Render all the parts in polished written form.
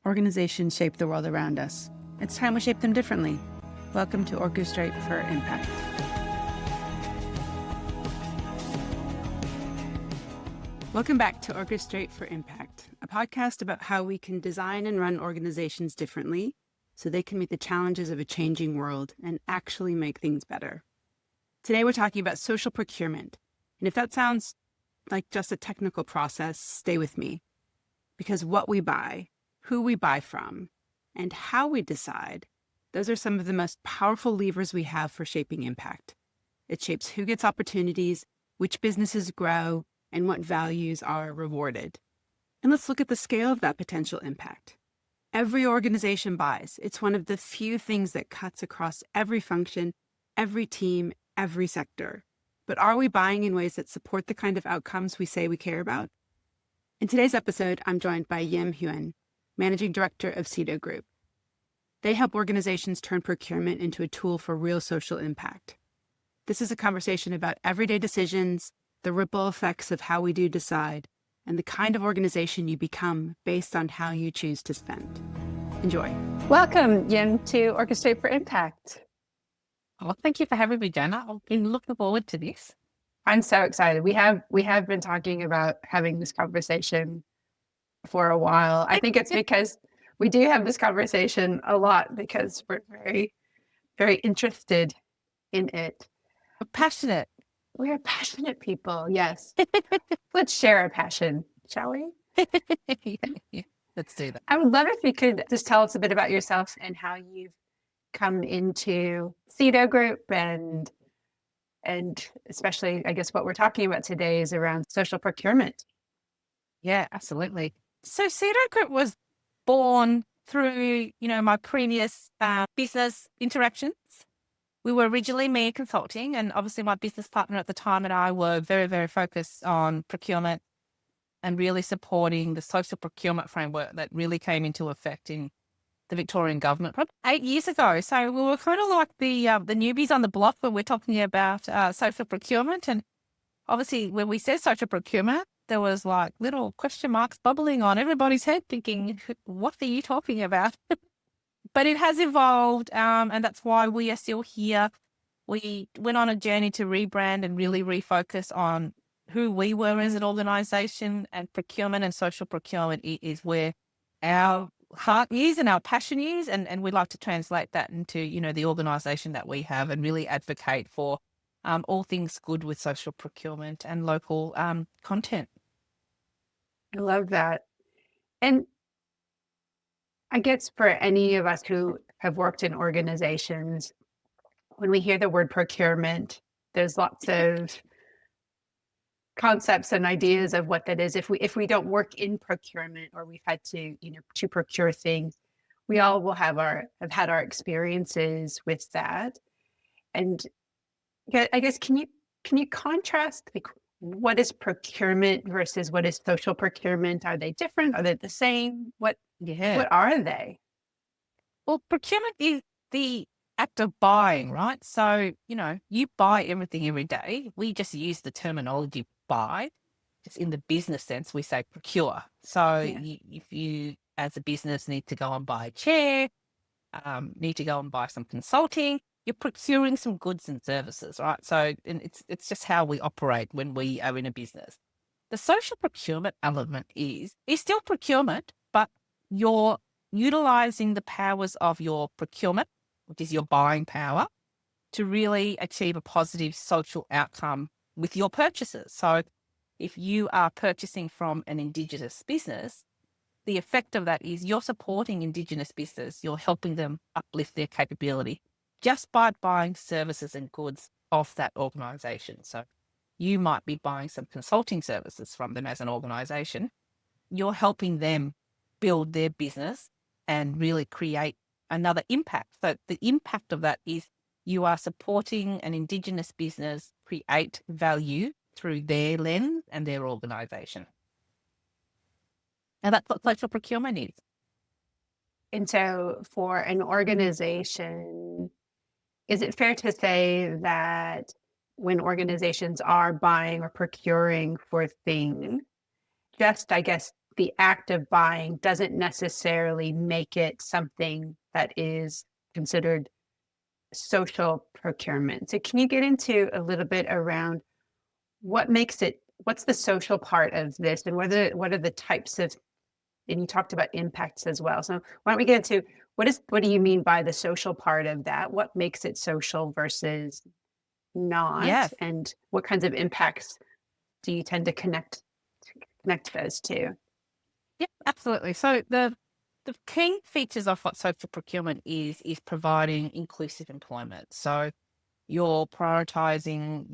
Organizations shape the world around us. It's time we shape them differently. Welcome to Orchestrate for Impact. Welcome back to Orchestrate for Impact, a podcast about how we can design and run organizations differently so they can meet the challenges of a changing world and actually make things better. Today we're talking about social procurement. And if that sounds like just a technical process, stay with me. Because what we buy, who we buy from, and how we decide, those are some of the most powerful levers we have for shaping impact. It shapes who gets opportunities, which businesses grow, and what values are rewarded. And let's look at the scale of that potential impact. Every organization buys. It's one of the few things that cuts across every function, every team, every sector. But are we buying in ways that support the kind of outcomes we say we care about? In today's episode, I'm joined by Diem Huynh, Managing Director of Sedo Group. They help organizations turn procurement into a tool for real social impact. This is a conversation about everyday decisions, the ripple effects of how we do decide, and the kind of organization you become based on how you choose to spend. Enjoy. Welcome, Diem, to Orchestrate for Impact. Well, thank you for having me, Janna. I've been looking forward to this. I'm so excited. We have been talking about having this conversation for a while. I think it's because we do have this conversation a lot because we're very, very interested in it. We're passionate. We are passionate people, yes. Let's share our passion, shall we? Yeah, let's do that. I would love if you could just tell us a bit about yourself and how you've come into Sedo Group and especially, I guess, what we're talking about today is around social procurement. Yeah, absolutely. So Sedo Group was born through, my previous business interactions. We were originally Media Consulting, and obviously my business partner at the time and I were very, very focused on procurement and really supporting the social procurement framework that really came into effect in the Victorian government probably 8 years ago. So we were kind of like the newbies on the block when we're talking about social procurement. And obviously when we said social procurement, there was like little question marks bubbling on everybody's head thinking, what are you talking about? But it has evolved, and that's why we are still here. We went on a journey to rebrand and really refocus on who we were as an organisation, and procurement and social procurement is where our heart is and our passion is, and we'd like to translate that into, the organisation that we have and really advocate for all things good with social procurement and local content. I love that. And I guess for any of us who have worked in organizations, when we hear the word procurement, there's lots of concepts and ideas of what that is. If we don't work in procurement or we've had to, to procure things, we all will have had our experiences with that. And I guess can you contrast like what is procurement versus what is social procurement? Are they different? Are they the same? What are they? Well, procurement is the act of buying, right? So, you buy everything every day. We just use the terminology buy. Just in the business sense, we say procure. So if you as a business need to go and buy a chair, need to go and buy some consulting, you're procuring some goods and services, right? So and it's just how we operate when we are in a business. The social procurement element is still procurement, but you're utilizing the powers of your procurement, which is your buying power, to really achieve a positive social outcome with your purchases. So if you are purchasing from an Indigenous business, the effect of that is you're supporting Indigenous business, you're helping them uplift their capability just by buying services and goods of that organisation. So you might be buying some consulting services from them as an organisation. You're helping them build their business and really create another impact. So the impact of that is you are supporting an Indigenous business create value through their lens and their organisation. And that's what social procurement is. And so for an organization, is it fair to say that when organizations are buying or procuring for things, just, I guess, the act of buying doesn't necessarily make it something that is considered social procurement. So can you get into a little bit around what's the social part of this, and what are the types of, and you talked about impacts as well. So why don't we get into what do you mean by the social part of that? What makes it social versus not, Yes. and what kinds of impacts do you tend to connect those to? Yep, absolutely. So the key features of what social procurement is providing inclusive employment. So you're prioritizing,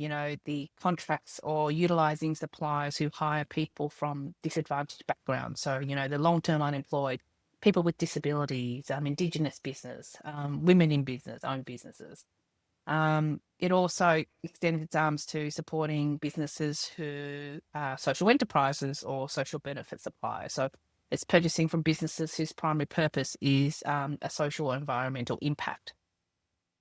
the contracts or utilizing suppliers who hire people from disadvantaged backgrounds. So, the long-term unemployed, people with disabilities, Indigenous business, women in business, own businesses. It also extends its arms to supporting businesses who are social enterprises or social benefit suppliers. So it's purchasing from businesses whose primary purpose is a social or environmental impact.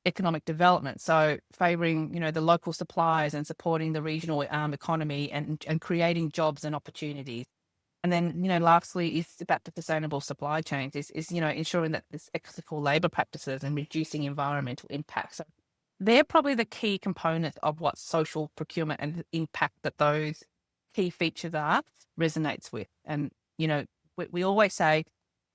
Economic development, so favouring, the local suppliers and supporting the regional economy and creating jobs and opportunities. And then, lastly, is about the sustainable supply chains, is ensuring that there's ethical labour practices and reducing environmental impact. So they're probably the key components of what social procurement and the impact that those key features are resonates with. And, we always say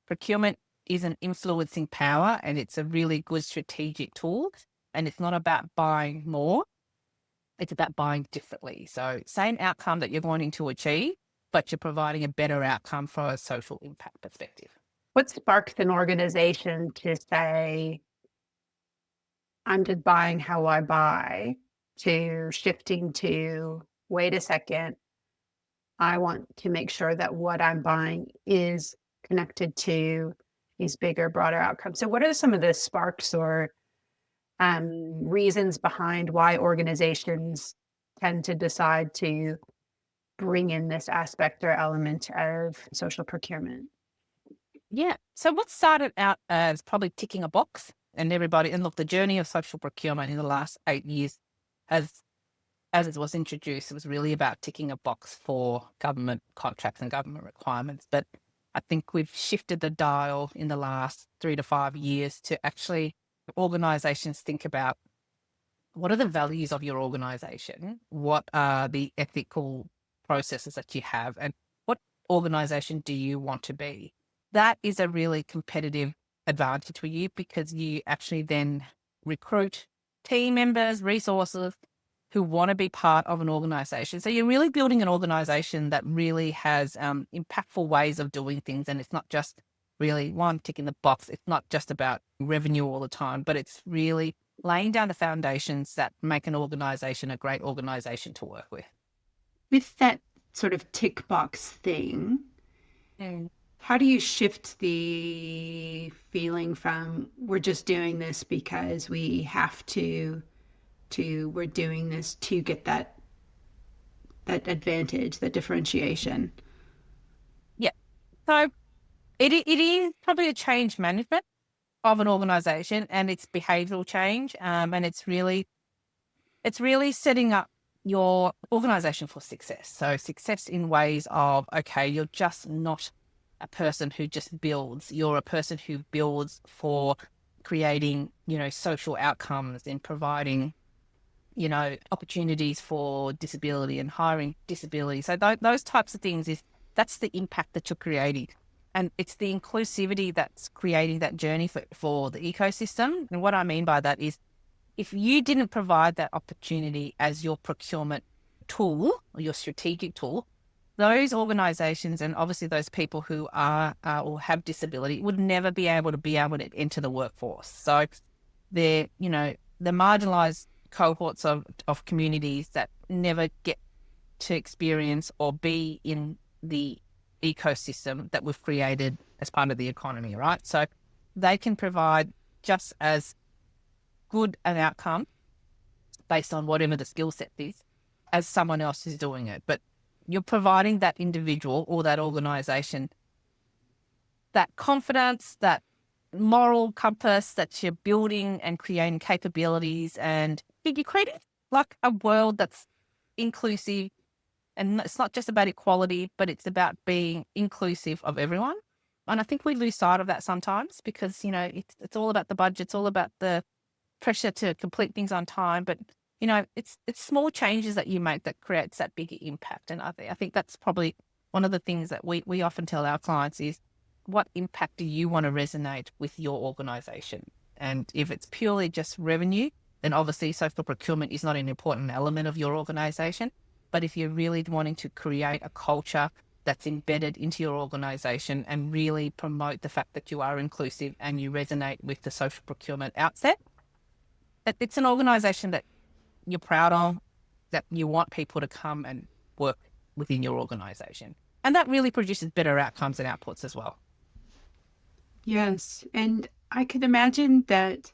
procurement is an influencing power, and it's a really good strategic tool. And it's not about buying more, it's about buying differently. So same outcome that you're wanting to achieve, but you're providing a better outcome from a social impact perspective. What sparks an organization to say, I'm just buying how I buy, to shifting to, wait a second, I want to make sure that what I'm buying is connected to these bigger, broader outcomes. So what are some of the sparks or reasons behind why organizations tend to decide to bring in this aspect or element of social procurement? Yeah. So what started out as probably ticking a box, and look, the journey of social procurement in the last 8 years has, as it was introduced, it was really about ticking a box for government contracts and government requirements. But I think we've shifted the dial in the last 3 to 5 years to actually organizations think about, what are the values of your organization? What are the ethical processes that you have? And what organization do you want to be? That is a really competitive advantage for you, because you actually then recruit team members, resources who want to be part of an organization. So you're really building an organization that really has impactful ways of doing things. And it's not just really one tick in the box. It's not just about revenue all the time, but it's really laying down the foundations that make an organization a great organization to work with. With that sort of tick box thing, how do you shift the feeling from, we're just doing this because we have to we're doing this to get that advantage, that differentiation? Yeah. So it is probably a change management of an organization, and it's behavioral change. And it's really setting up your organization for success. So success in ways of, okay, you're just not a person who just builds. You're a person who builds for creating, social outcomes and providing, opportunities for disability and hiring disability. So those types of things, that's the impact that you're creating. And it's the inclusivity that's creating that journey for the ecosystem. And what I mean by that is, if you didn't provide that opportunity as your procurement tool or your strategic tool, those organizations and obviously those people who are or have disability would never be able to enter the workforce. So they're, the marginalized cohorts of communities that never get to experience or be in the ecosystem that we've created as part of the economy, right? So they can provide just as good an outcome based on whatever the skill set is as someone else is doing it. But you're providing that individual or that organization that confidence, that moral compass, that you're building and creating capabilities, and you're creating like a world that's inclusive, And it's not just about equality, but it's about being inclusive of everyone. And I think we lose sight of that sometimes because, it's all about the budget. It's all about the pressure to complete things on time. But, it's small changes that you make that creates that bigger impact. And I think that's probably one of the things that we often tell our clients is, what impact do you want to resonate with your organization? And if it's purely just revenue, then obviously social procurement is not an important element of your organization. But if you're really wanting to create a culture that's embedded into your organization and really promote the fact that you are inclusive and you resonate with the social procurement outset, that it's an organization that you're proud of, that you want people to come and work within your organization. And that really produces better outcomes and outputs as well. Yes. And I could imagine that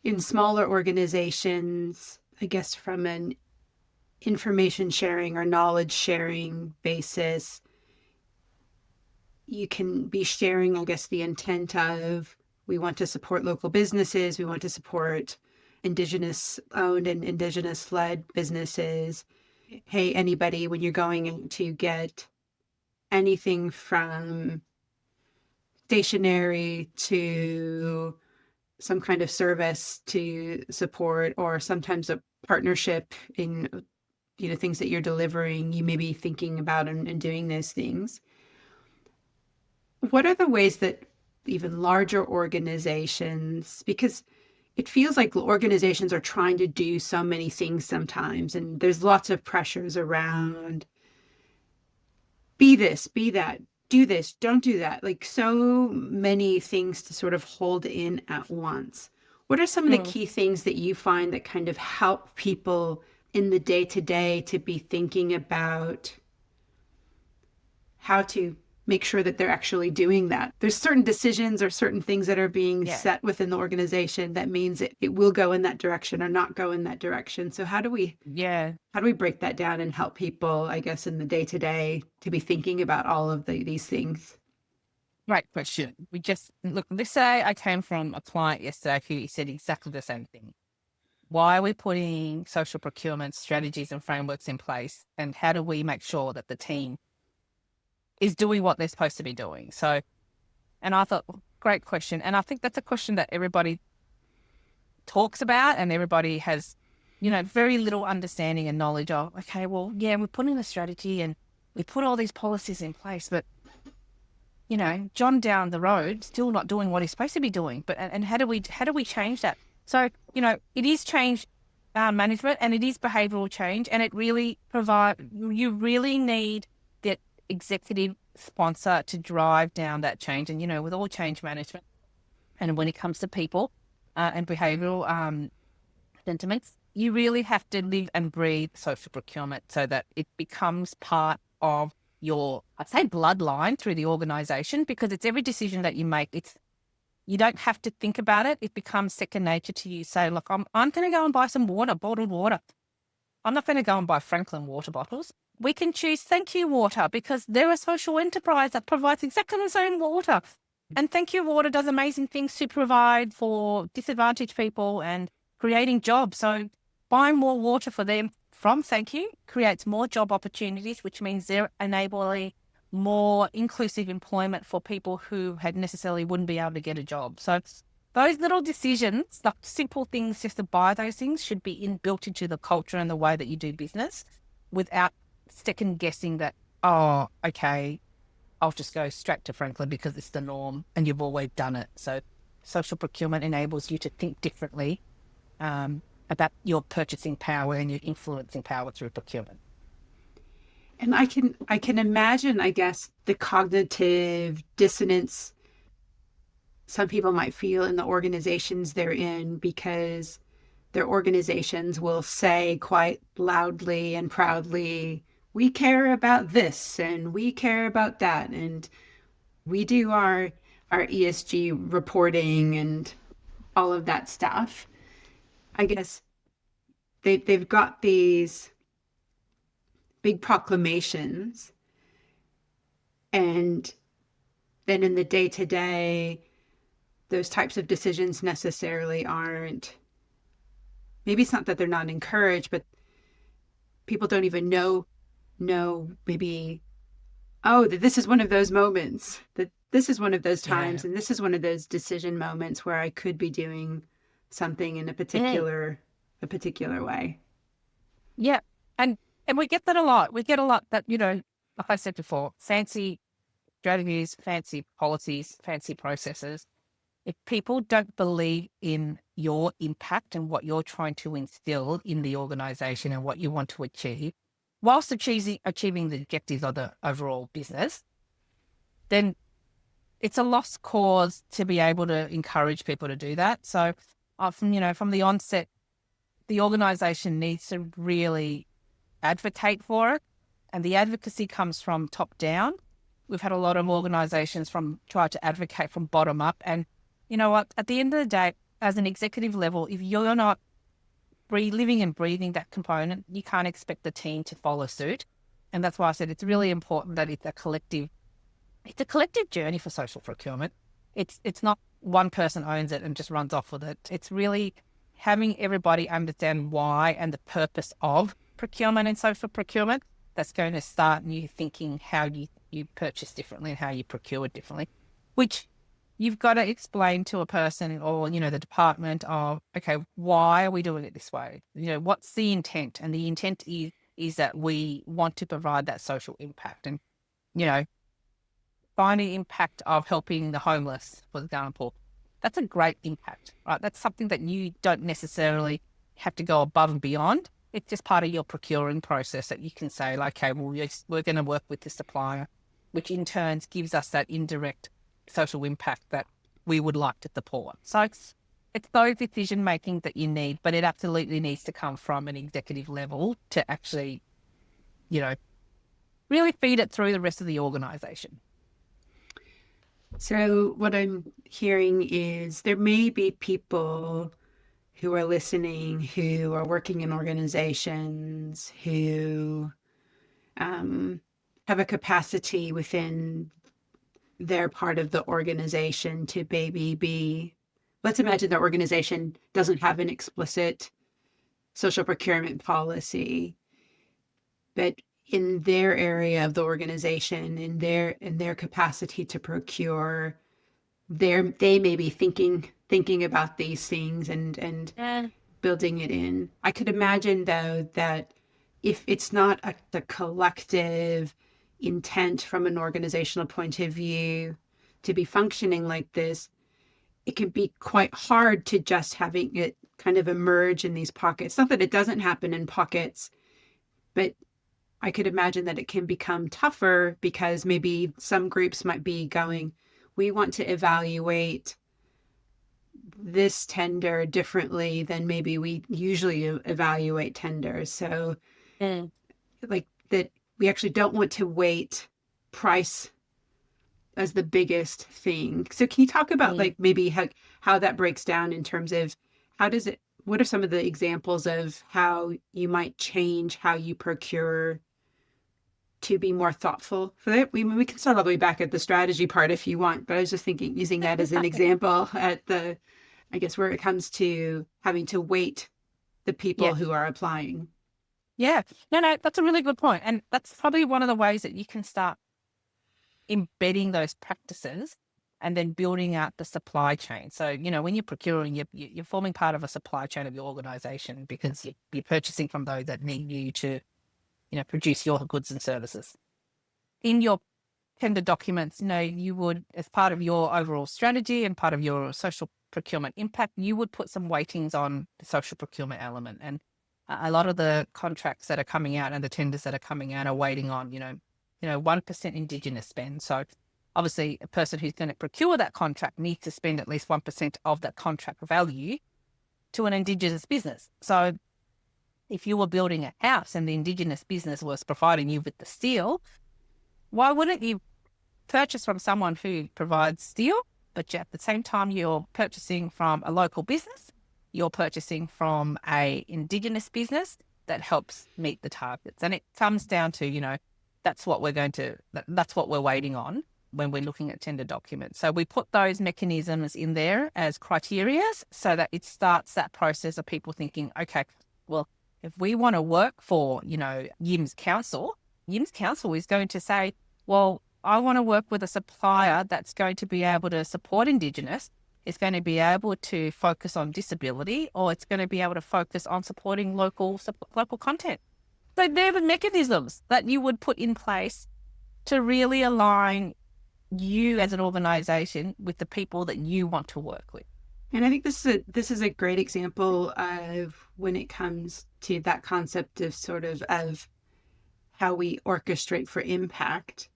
in smaller organizations, I guess from an information sharing or knowledge sharing basis, you can be sharing, I guess, the intent of, we want to support local businesses, we want to support Indigenous owned and Indigenous led businesses. Hey, anybody, when you're going to get anything from stationery to some kind of service to support, or sometimes a partnership in things that you're delivering, you may be thinking about and doing those things. What are the ways that even larger organizations, because it feels like organizations are trying to do so many things sometimes, and there's lots of pressures around be this, be that, do this, don't do that, like so many things to sort of hold in at once. What are some of the key things that you find that kind of help people in the day-to-day to be thinking about how to make sure that they're actually doing that? There's certain decisions or certain things that are being set within the organization that means it will go in that direction or not go in that direction. So how do we break that down and help people, I guess, in the day-to-day to be thinking about all of these things? Great question. Let's say I came from a client yesterday who said exactly the same thing. Why are we putting social procurement strategies and frameworks in place? And how do we make sure that the team is doing what they're supposed to be doing? So, and I thought, great question. And I think that's a question that everybody talks about and everybody has, very little understanding and knowledge of. Okay, well, yeah, we're putting a strategy and we put all these policies in place, but, John down the road still not doing what he's supposed to be doing. But and how do we change that? So, it is change management and it is behavioral change, and it really you really need that executive sponsor to drive down that change. And, with all change management, and when it comes to people and behavioral sentiments, you really have to live and breathe social procurement so that it becomes part of your, I'd say, bloodline through the organization, because it's every decision that you make. You don't have to think about it. It becomes second nature to you. Say, look, I'm going to go and buy some water, bottled water. I'm not going to go and buy Franklin water bottles. We can choose Thank You Water because they're a social enterprise that provides exactly the same water. And Thank You Water does amazing things to provide for disadvantaged people and creating jobs. So buying more water for them from Thank You creates more job opportunities, which means they're enabling more inclusive employment for people who had necessarily wouldn't be able to get a job. So those little decisions, like simple things just to buy those things, should be built into the culture and the way that you do business without second guessing that, oh, okay, I'll just go straight to Franklin because it's the norm and you've always done it. So social procurement enables you to think differently about your purchasing power and your influencing power through procurement. And I can imagine, I guess, the cognitive dissonance some people might feel in the organizations they're in, because their organizations will say quite loudly and proudly, we care about this and we care about that, and we do our ESG reporting and all of that stuff. I guess they've got these big proclamations, and then in the day-to-day, those types of decisions necessarily aren't, maybe it's not that they're not encouraged, but people don't even know maybe, oh, that this is one of those moments, that this is one of those times, Yeah. and this is one of those decision moments where I could be doing something in a particular way. Yeah. And we get that a lot. We get a lot that, like I said before, fancy strategies, fancy policies, fancy processes. If people don't believe in your impact and what you're trying to instill in the organization and what you want to achieve, whilst achieving the objectives of the overall business, then it's a lost cause to be able to encourage people to do that. So from the onset, the organization needs to really advocate for it. And the advocacy comes from top down. We've had a lot of organizations try to advocate from bottom up. And you know what? At the end of the day, as an executive level, if you're not living and breathing that component, you can't expect the team to follow suit. And that's why I said it's really important that it's a collective journey for social procurement. It's not one person owns it and just runs off with it. It's really having everybody understand why and the purpose of procurement and social procurement. That's going to start you thinking how you purchase differently and how you procure differently, which you've got to explain to a person or, the department of, okay, why are we doing it this way? What's the intent? And the intent is that we want to provide that social impact and, find the impact of helping the homeless, for example. That's a great impact, right? That's something that you don't necessarily have to go above and beyond. It's just part of your procuring process that you can say, like, okay, well, yes, we're going to work with the supplier, which in turn gives us that indirect social impact that we would like to support. So it's those decision making that you need, but it absolutely needs to come from an executive level to actually, really feed it through the rest of the organization. So what I'm hearing is there may be people who are listening, who are working in organizations, who have a capacity within their part of the organization to maybe be, let's imagine the organization doesn't have an explicit social procurement policy, but in their area of the organization, in their capacity to procure, they may be thinking about these things and building it in. I could imagine though that if it's not the collective intent from an organizational point of view to be functioning like this, it can be quite hard to just having it kind of emerge in these pockets. Not that it doesn't happen in pockets, but I could imagine that it can become tougher because maybe some groups might be going, we want to evaluate this tender differently than maybe we usually evaluate tenders. So like that we actually don't want to weight price as the biggest thing. So can you talk about like maybe how that breaks down in terms of what are some of the examples of how you might change how you procure to be more thoughtful for that? We can start all the way back at the strategy part if you want, but I was just thinking, using that as an example at I guess where it comes to having to weight the people who are applying. Yeah. No, that's a really good point. And that's probably one of the ways that you can start embedding those practices and then building out the supply chain. So, when you're procuring, you're forming part of a supply chain of your organization because you're purchasing from those that need you to, produce your goods and services. In your tender documents, you would, as part of your overall strategy and part of your social procurement impact, you would put some weightings on the social procurement element. And a lot of the contracts that are coming out and the tenders that are coming out are weighting on, 1% Indigenous spend. So obviously a person who's going to procure that contract needs to spend at least 1% of that contract value to an Indigenous business. So if you were building a house and the Indigenous business was providing you with the steel, why wouldn't you purchase from someone who provides steel, but at the same time you're purchasing from a local business, you're purchasing from a Indigenous business that helps meet the targets. And it comes down to, that's what we're waiting on when we're looking at tender documents. So we put those mechanisms in there as criteria so that it starts that process of people thinking, okay, well, if we want to work for, Yim's Council is going to say, well, I want to work with a supplier that's going to be able to support Indigenous. It's going to be able to focus on disability, or it's going to be able to focus on supporting local content. So they're the mechanisms that you would put in place to really align you as an organisation with the people that you want to work with. And I think this is a great example of when it comes to that concept of of how we orchestrate for impact.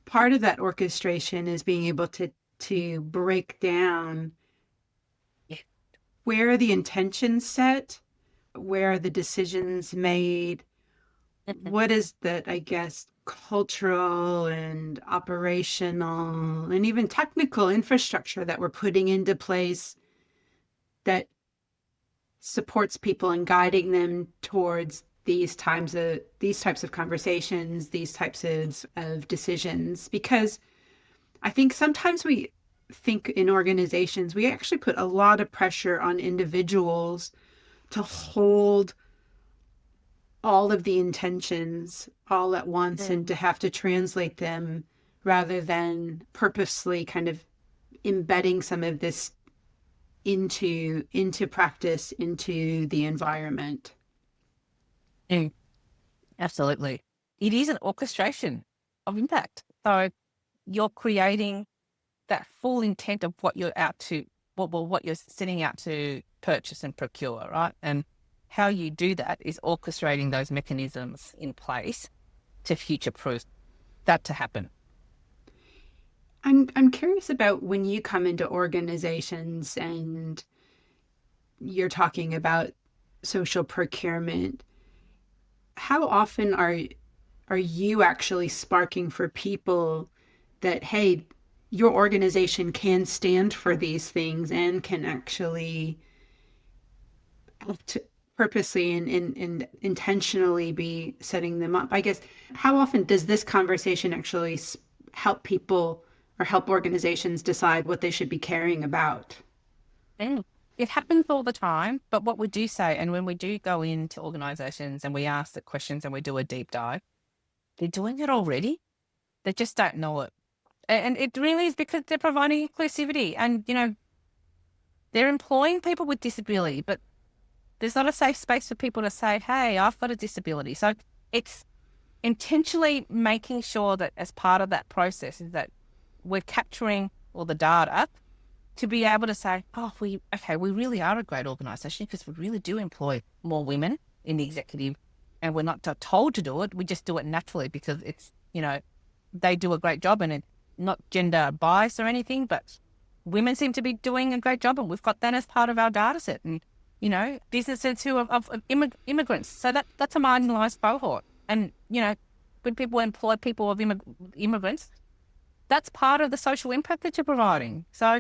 Part of that orchestration is being able to break down where are the intentions set, where are the decisions made, what is that, I guess, cultural and operational and even technical infrastructure that we're putting into place that supports people and guiding them towards these types of conversations, these types of decisions. Because I think sometimes we think in organizations, we actually put a lot of pressure on individuals to hold all of the intentions all at once and to have to translate them rather than purposely kind of embedding some of this into practice, into the environment. Absolutely. It is an orchestration of impact. So you're creating that full intent of what you're out to, what you're setting out to purchase and procure, right? And how you do that is orchestrating those mechanisms in place to future-proof that to happen. I'm curious about when you come into organizations and you're talking about social procurement, how often are you actually sparking for people that, hey, your organization can stand for these things and can actually purposely and intentionally be setting them up? I guess, how often does this conversation actually help people or help organizations decide what they should be caring about? And it happens all the time, but what we do say, and when we do go into organizations and we ask the questions and we do a deep dive, they're doing it already. They just don't know it. And it really is because they're providing inclusivity and, they're employing people with disability, but there's not a safe space for people to say, hey, I've got a disability. So it's intentionally making sure that as part of that process is that we're capturing all the data to be able to say, we really are a great organisation because we really do employ more women in the executive, and we're not told to do it. We just do it naturally because it's, they do a great job, and it's not gender bias or anything, but women seem to be doing a great job, and we've got that as part of our data set. And, businesses who are of immigrants. So that's a marginalised cohort. And, when people employ people of immigrants, that's part of the social impact that you're providing. So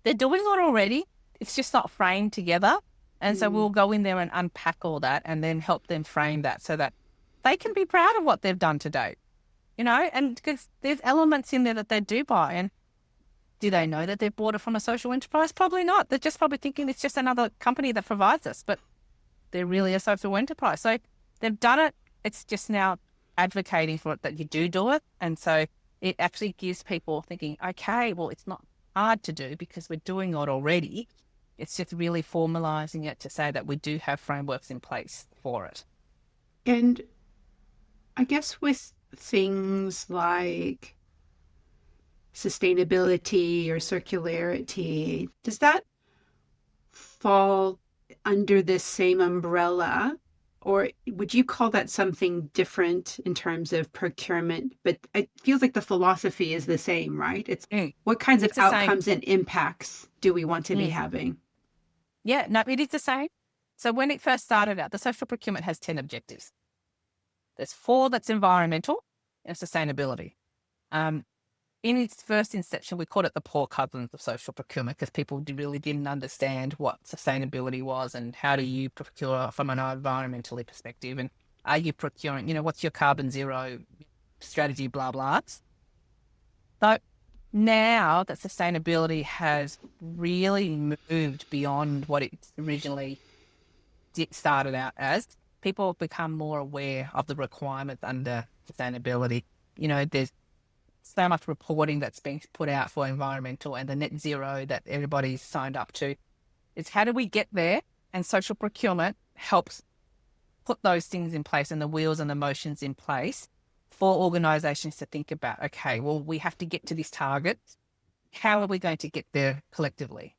they're doing it already. It's just not framed together. And so we'll go in there and unpack all that and then help them frame that so that they can be proud of what they've done to date, and because there's elements in there that they do buy. And do they know that they've bought it from a social enterprise? Probably not. They're just probably thinking it's just another company that provides us, but they're really a social enterprise. So they've done it. It's just now advocating for it that you do it. And so it actually gives people thinking, okay, well, it's not hard to do because we're doing it already. It's just really formalizing it to say that we do have frameworks in place for it. And I guess with things like sustainability or circularity, does that fall under this same umbrella? Or would you call that something different in terms of procurement? But it feels like the philosophy is the same, right? It's what kinds of outcomes and impacts do we want to be having? Yeah, no, it is the same. So when it first started out, the social procurement has 10 objectives. There's 4 that's environmental and sustainability. In its first inception, we called it the poor cousins of social procurement because people really didn't understand what sustainability was and how do you procure from an environmentally perspective, and are you procuring, what's your carbon zero strategy, blah, blah. So now that sustainability has really moved beyond what it's originally started out as. People become more aware of the requirements under sustainability. There's so much reporting that's being put out for environmental and the net zero that everybody's signed up to. It's how do we get there? And social procurement helps put those things in place and the wheels and the motions in place for organisations to think about, okay, well, we have to get to this target. How are we going to get there collectively?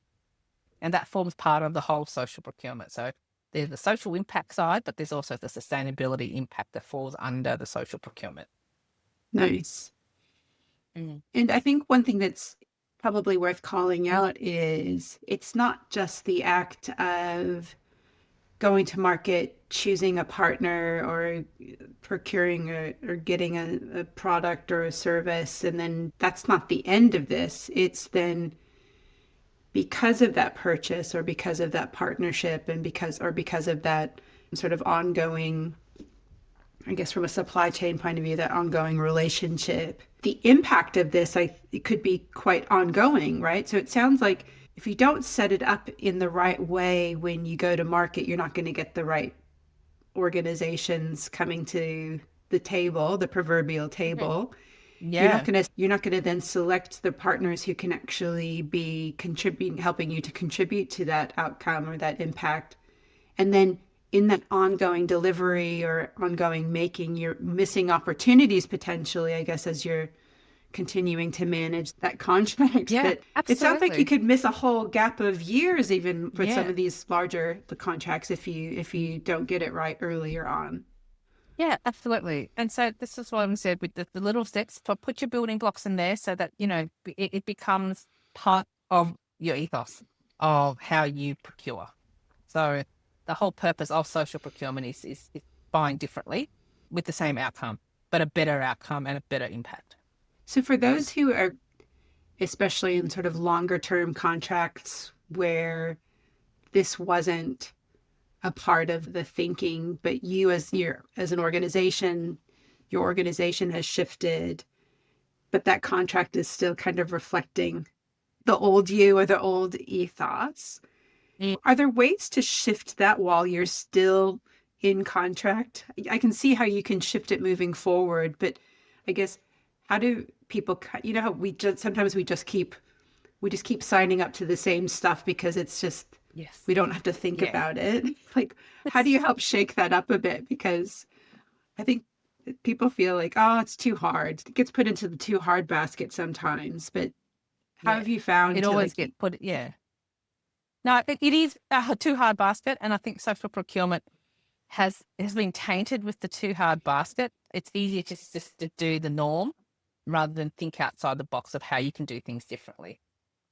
And that forms part of the whole social procurement. So there's the social impact side, but there's also the sustainability impact that falls under the social procurement. Nice. And I think one thing that's probably worth calling out is it's not just the act of going to market, choosing a partner, or procuring or getting a product or a service. And then that's not the end of this. It's then because of that purchase or because of that partnership and because of that sort of ongoing, I guess from a supply chain point of view, that ongoing relationship, the impact of this, it could be quite ongoing, right? So it sounds like if you don't set it up in the right way when you go to market, you're not going to get the right organizations coming to the table, the proverbial table. Yeah. You're not gonna then select the partners who can actually be helping you to contribute to that outcome or that impact. And then in that ongoing delivery or ongoing making, you're missing opportunities potentially, I guess, as you're continuing to manage that contract. Yeah, That absolutely. It sounds like you could miss a whole gap of years even with some of these larger contracts if you don't get it right earlier on. Yeah, absolutely. And so this is what I said with the little steps, put your building blocks in there so that, it becomes part of your ethos of how you procure. So the whole purpose of social procurement is buying differently with the same outcome, but a better outcome and a better impact. So for those who are, especially in sort of longer term contracts where this wasn't a part of the thinking, but you as an organization, your organization has shifted, but that contract is still kind of reflecting the old you or the old ethos. Are there ways to shift that while you're still in contract? I can see how you can shift it moving forward, but I guess how do people, how sometimes we just keep signing up to the same stuff because it's just, we don't have to think about it. Like, how do you help shake that up a bit? Because I think people feel like, oh, it's too hard. It gets put into the too hard basket sometimes. But how have you found it always gets put? Yeah. No, it is a too hard basket, and I think social procurement has been tainted with the too hard basket. It's easier just to do the norm rather than think outside the box of how you can do things differently.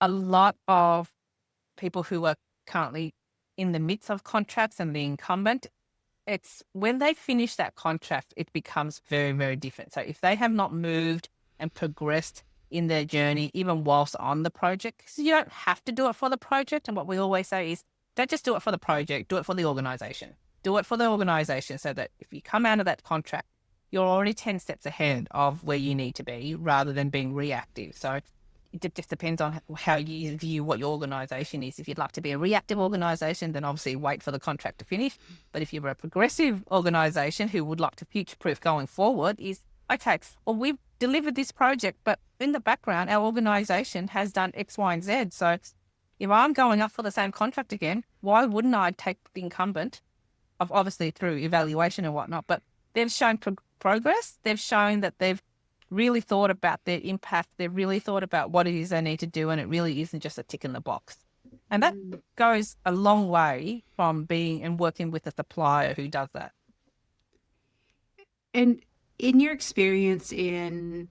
A lot of people who are currently in the midst of contracts and the incumbent, it's when they finish that contract, it becomes very, very different. So if they have not moved and progressed in their journey, even whilst on the project, because you don't have to do it for the project. And what we always say is, don't just do it for the project, do it for the organisation. Do it for the organisation so that if you come out of that contract, you're already 10 steps ahead of where you need to be rather than being reactive. So it just depends on how you view what your organisation is. If you'd like to be a reactive organisation, then obviously wait for the contract to finish. But if you're a progressive organisation who would like to future-proof going forward, is, okay, well, we've delivered this project, but in the background, our organisation has done X, Y, and Z. So if I'm going up for the same contract again, why wouldn't I take the incumbent, obviously through evaluation and whatnot, but they've shown progress. They've shown that they've really thought about their impact. They've really thought about what it is they need to do, and it really isn't just a tick in the box. And that goes a long way from being and working with a supplier who does that. And in your experience in,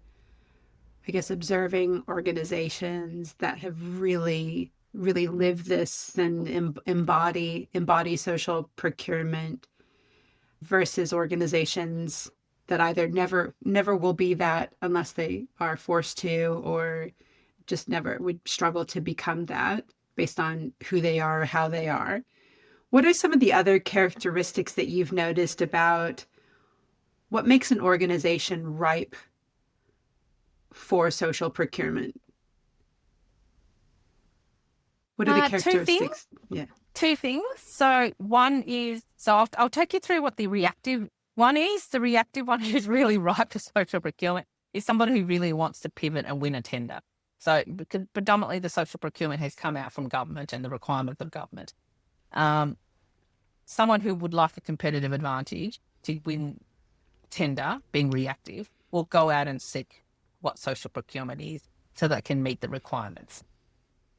I guess, observing organizations that have really, really lived this and embody social procurement versus organizations that either never will be that unless they are forced to, or just never would struggle to become that based on who they are or how they are. What are some of the other characteristics that you've noticed about what makes an organization ripe for social procurement? What are the characteristics? Two things. Yeah. two things. So one is, I'll take you through what the reactive one is. The reactive one is really ripe for social procurement, is somebody who really wants to pivot and win a tender. So because predominantly the social procurement has come out from government and the requirements of government. Someone who would like a competitive advantage to win tender, being reactive, will go out and seek what social procurement is so that it can meet the requirements.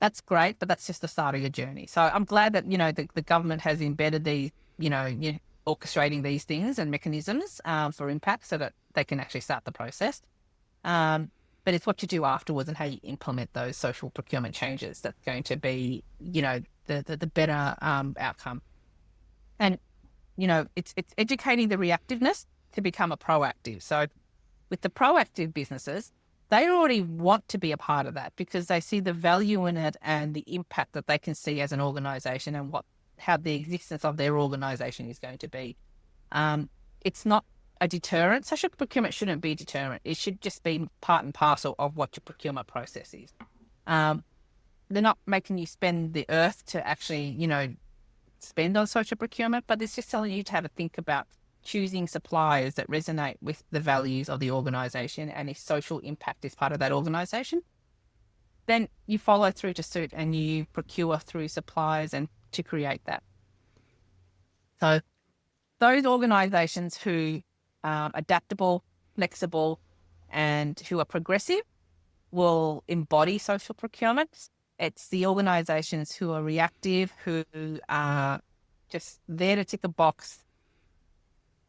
That's great, but that's just the start of your journey. So I'm glad that, the government has embedded these, orchestrating these things and mechanisms for impact so that they can actually start the process. But it's what you do afterwards and how you implement those social procurement changes that's going to be, the better outcome. And, it's educating the reactiveness to become a proactive. So with the proactive businesses, they already want to be a part of that because they see the value in it and the impact that they can see as an organisation and how the existence of their organisation is going to be. It's not a deterrent. Social procurement shouldn't be a deterrent. It should just be part and parcel of what your procurement process is. They're not making you spend the earth to actually, spend on social procurement, but it's just telling you to have a think about choosing suppliers that resonate with the values of the organisation, and if social impact is part of that organisation, then you follow through to suit and you procure through suppliers and to create that. So those organisations who are adaptable, flexible, and who are progressive will embody social procurement. It's the organisations who are reactive, who are just there to tick a box,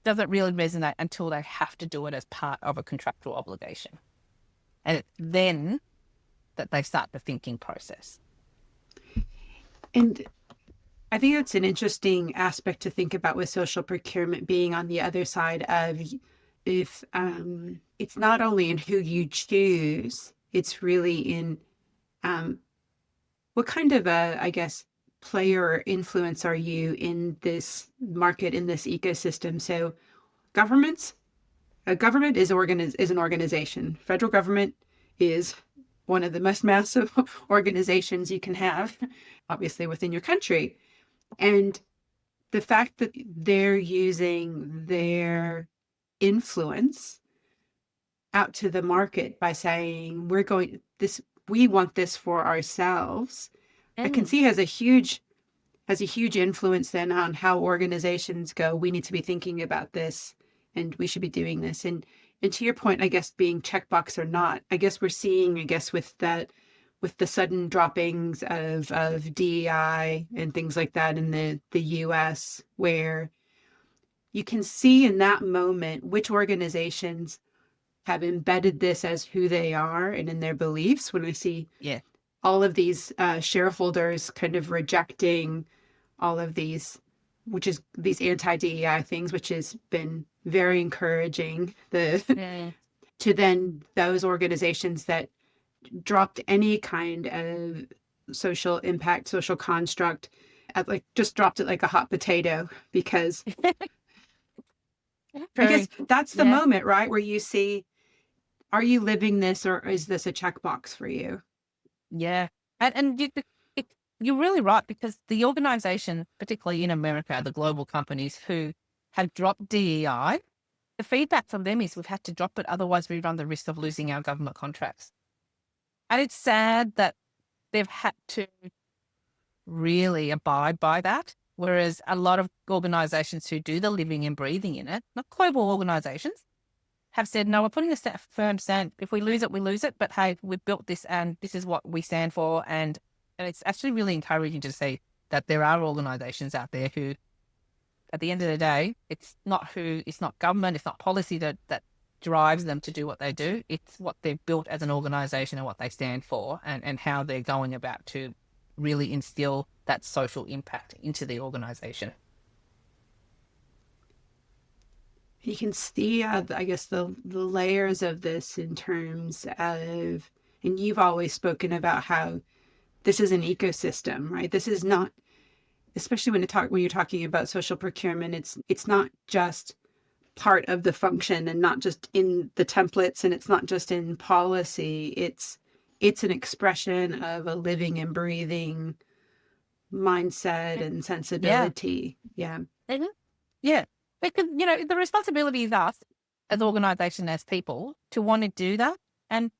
doesn't really resonate until they have to do it as part of a contractual obligation. And it's then that they start the thinking process. And I think it's an interesting aspect to think about with social procurement being on the other side of if it's not only in who you choose, it's really in what kind of player or influence are you in this market, in this ecosystem? So a government is an organization. Federal government is one of the most massive organizations you can have, obviously within your country. And the fact that they're using their influence out to the market by saying, we want this for ourselves, I can see has a huge influence then on how organizations go, we need to be thinking about this and we should be doing this. And to your point, I guess being checkbox or not, I guess we're seeing, with the sudden droppings of DEI and things like that in the US, where you can see in that moment which organizations have embedded this as who they are and in their beliefs. When I see all of these shareholders kind of rejecting all of these anti-DEI things, which has been very encouraging. To then those organizations that dropped any kind of social impact, social construct, just dropped it like a hot potato, because I guess that's the moment, right, where you see, are you living this or is this a checkbox for you? Yeah. And you're really right, because the organisation, particularly in America, the global companies who have dropped DEI, the feedback from them is we've had to drop it, otherwise we run the risk of losing our government contracts. And it's sad that they've had to really abide by that, whereas a lot of organisations who do the living and breathing in it, not global organisations, have said, no, we're putting a firm stand. If we lose it, we lose it. But hey, we've built this and this is what we stand for. And it's actually really encouraging to see that there are organisations out there who, at the end of the day, it's not government, it's not policy that drives them to do what they do. It's what they've built as an organisation and what they stand for, and how they're going about to really instill that social impact into the organisation. You can see, I guess, the layers of this in terms of, and you've always spoken about how this is an ecosystem, right? This is not, especially when you're talking about social procurement, it's not just part of the function and not just in the templates, and it's not just in policy. It's an expression of a living and breathing mindset and sensibility. Yeah. Mhm. Yeah. Because, the responsibility is us as organization, as people, to want to do that. And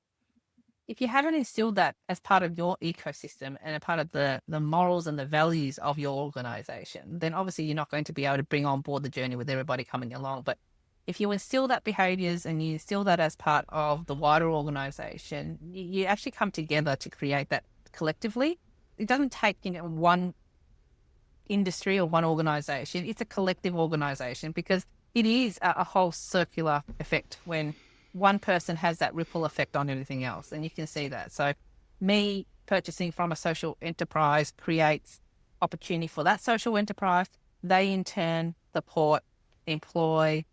if you haven't instilled that as part of your ecosystem and a part of the morals and the values of your organization, then obviously you're not going to be able to bring on board the journey with everybody coming along. But if you instill that behaviors and you instill that as part of the wider organization, you actually come together to create that collectively. It doesn't take, one industry or one organization. It's a collective organization, because it is a whole circular effect when one person has that ripple effect on everything else. And you can see that. So me purchasing from a social enterprise creates opportunity for that social enterprise. They in turn support, employ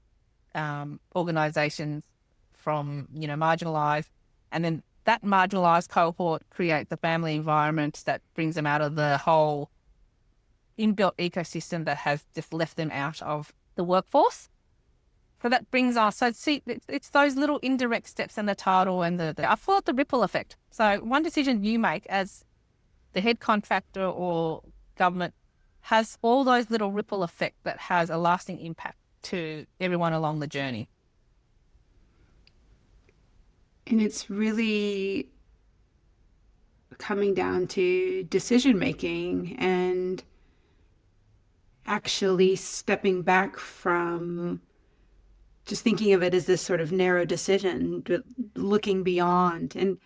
organizations from, marginalized, and then that marginalized cohort creates the family environment that brings them out of the whole inbuilt ecosystem that has just left them out of the workforce. So that brings us, so see, it's those little indirect steps in the title and I call it the ripple effect. So one decision you make as the head contractor or government has all those little ripple effect that has a lasting impact to everyone along the journey. And it's really coming down to decision making and actually stepping back from just thinking of it as this sort of narrow decision, but looking beyond. And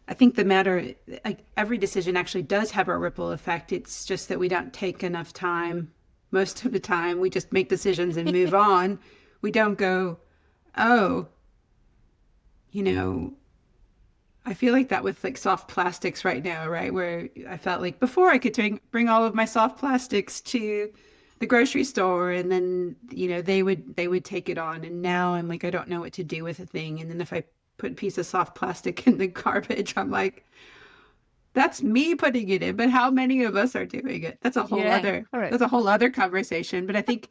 I think like every decision actually does have a ripple effect. It's just that we don't take enough time. Most of the time, we just make decisions and move on. We don't go, oh, I feel like that with like soft plastics right now, right? Where I felt like before I could bring all of my soft plastics to the grocery store, and then they would take it on, and now I'm like, I don't know what to do with a thing. And then if I put a piece of soft plastic in the garbage, I'm like, that's me putting it in, but how many of us are doing it? That's a whole other conversation. But I think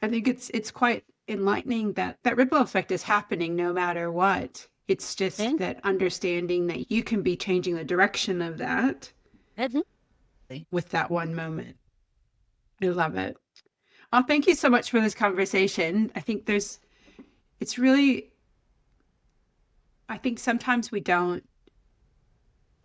it's quite enlightening that ripple effect is happening no matter what. It's just that understanding that you can be changing the direction of that with that one moment. I love it. Well, thank you so much for this conversation. I think I think sometimes we don't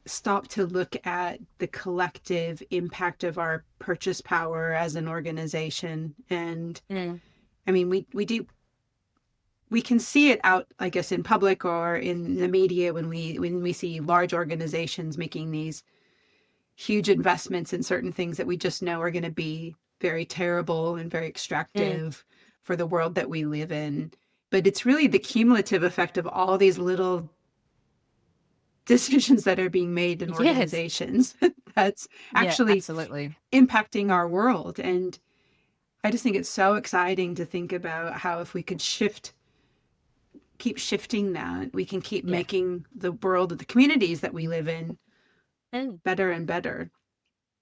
stop to look at the collective impact of our purchase power as an organization. And I mean, we can see it out, I guess, in public or in the media when we see large organizations making these huge investments in certain things that we just know are going to be very terrible and very extractive for the world that we live in. But it's really the cumulative effect of all these little decisions that are being made in organizations that's actually absolutely impacting our world. And I just think it's so exciting to think about how if we could keep shifting that, we can keep making the world of the communities that we live in better and better.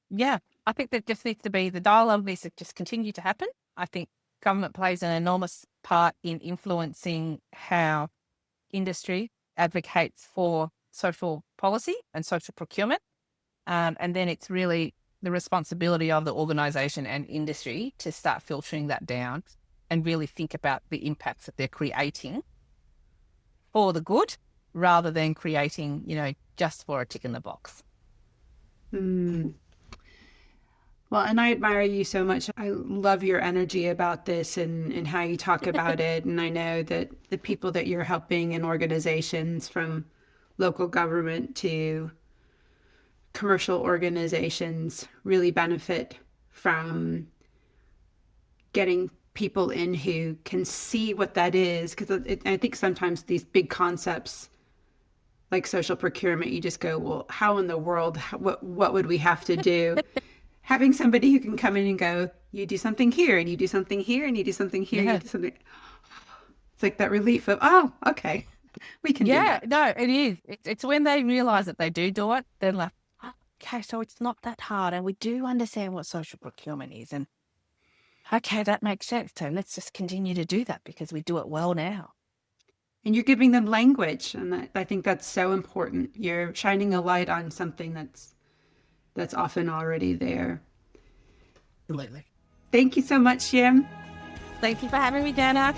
Yeah, I think there just needs to be, the dialogue needs to just continue to happen. I think government plays an enormous part in influencing how industry advocates for social policy and social procurement. And then it's really the responsibility of the organisation and industry to start filtering that down and really think about the impacts that they're creating for the good, rather than creating, just for a tick in the box. Well, and I admire you so much. I love your energy about this and how you talk about it. And I know that the people that you're helping in organizations, from local government to commercial organizations, really benefit from getting people in who can see what that is. Because I think sometimes these big concepts like social procurement, you just go, well, how in the world, what would we have to do? Having somebody who can come in and go, you do something here, and you do something here, and you do something here, you do something. It's like that relief of, oh, okay, we can do that. Yeah, no, it is. It's when they realize that they do it, they're like, oh, okay, so it's not that hard, and we do understand what social procurement is, and okay, that makes sense. So let's just continue to do that because we do it well now. And you're giving them language, and I think that's so important. You're shining a light on something that that's often already there. Absolutely. Thank you so much, Jim. Thank you for having me, Janna.